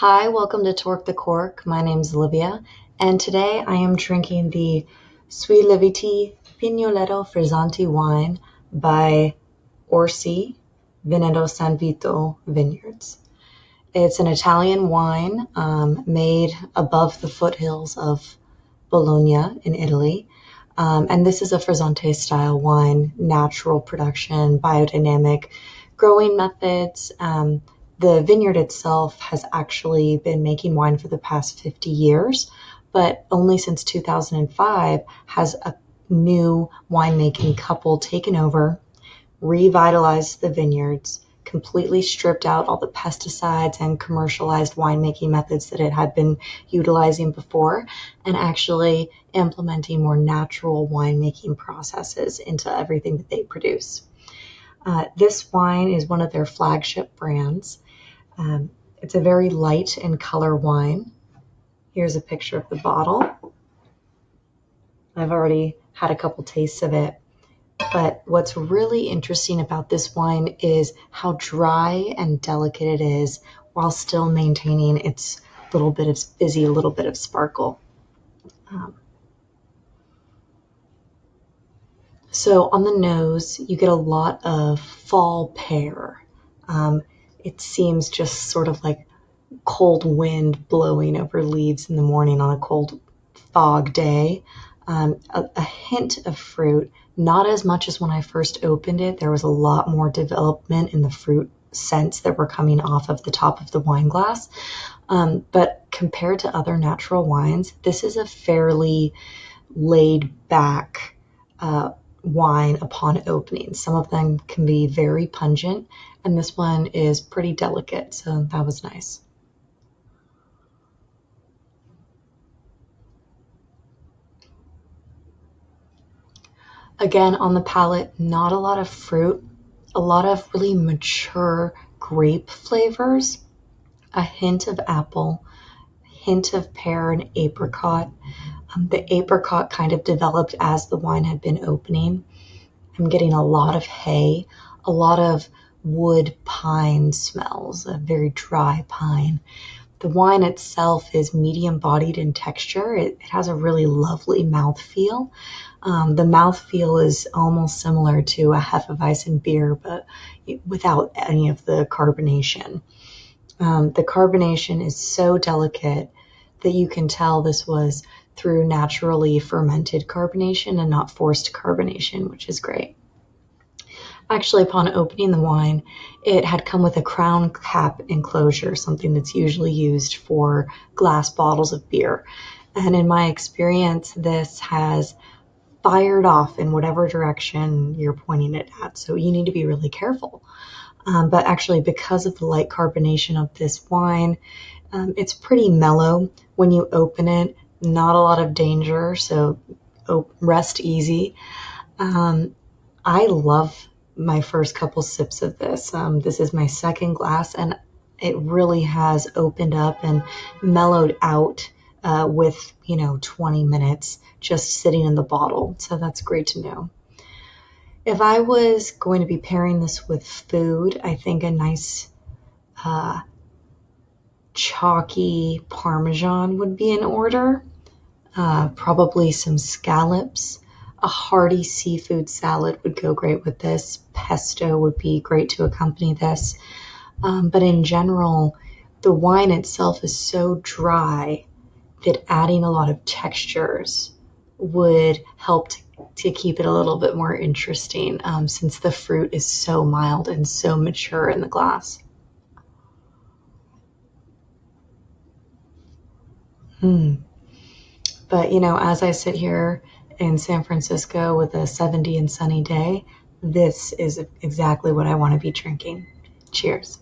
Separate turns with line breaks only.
Hi, welcome to Torque the Cork. My name's Olivia, and today I am drinking the Sui Lieviti Pignolleto Frizzante wine by Orsi, Veneto San Vito Vineyards. It's an Italian wine made above the foothills of Bologna in Italy. And this is a Frizzante style wine, natural production, biodynamic growing methods. The vineyard itself has actually been making wine for the past 50 years, but only since 2005 has a new winemaking couple taken over, revitalized the vineyards, completely stripped out all the pesticides and commercialized winemaking methods that it had been utilizing before, and actually implementing more natural winemaking processes into everything that they produce. This wine is one of their flagship brands. It's a very light in color wine. Here's a picture of the bottle. I've already had a couple tastes of it. But what's really interesting about this wine is how dry and delicate it is while still maintaining its little bit of fizzy, a little bit of sparkle. So on the nose, you get a lot of fall pear. It seems just sort of like cold wind blowing over leaves in the morning on a cold fog day. A hint of fruit, not as much as when I first opened it. There was a lot more development in the fruit scents that were coming off of the top of the wine glass. But compared to other natural wines, this is a fairly laid back wine upon opening. Some of them can be very pungent, and this one is pretty delicate, so that was nice. Again, on the palate, not a lot of fruit, a lot of really mature grape flavors, a hint of apple, hint of pear and apricot. The apricot kind of developed as the wine had been opening. I'm getting a lot of hay, a lot of wood pine smells, a very dry pine. The wine itself is medium bodied in texture. It has a really lovely mouthfeel. The mouthfeel is almost similar to a Hefeweizen beer, but without any of the carbonation. The carbonation is so delicate that you can tell this was through naturally fermented carbonation and not forced carbonation, which is great. Actually, upon opening the wine, it had come with a crown cap enclosure, something that's usually used for glass bottles of beer. And in my experience, this has fired off in whatever direction you're pointing it at. So you need to be really careful. But actually, because of the light carbonation of this wine, it's pretty mellow when you open it. Not a lot of danger, so rest easy. I love my first couple sips of this. This is my second glass, and it really has opened up and mellowed out with 20 minutes just sitting in the bottle. So that's great to know. If I was going to be pairing this with food, I think a nice chalky Parmesan would be in order. Probably some scallops. A hearty seafood salad would go great with this. Pesto would be great to accompany this. But in general, the wine itself is so dry that adding a lot of textures would help to keep it a little bit more interesting, since the fruit is so mild and so mature in the glass. But as I sit here in San Francisco with a 70 and sunny day, this is exactly what I want to be drinking. Cheers.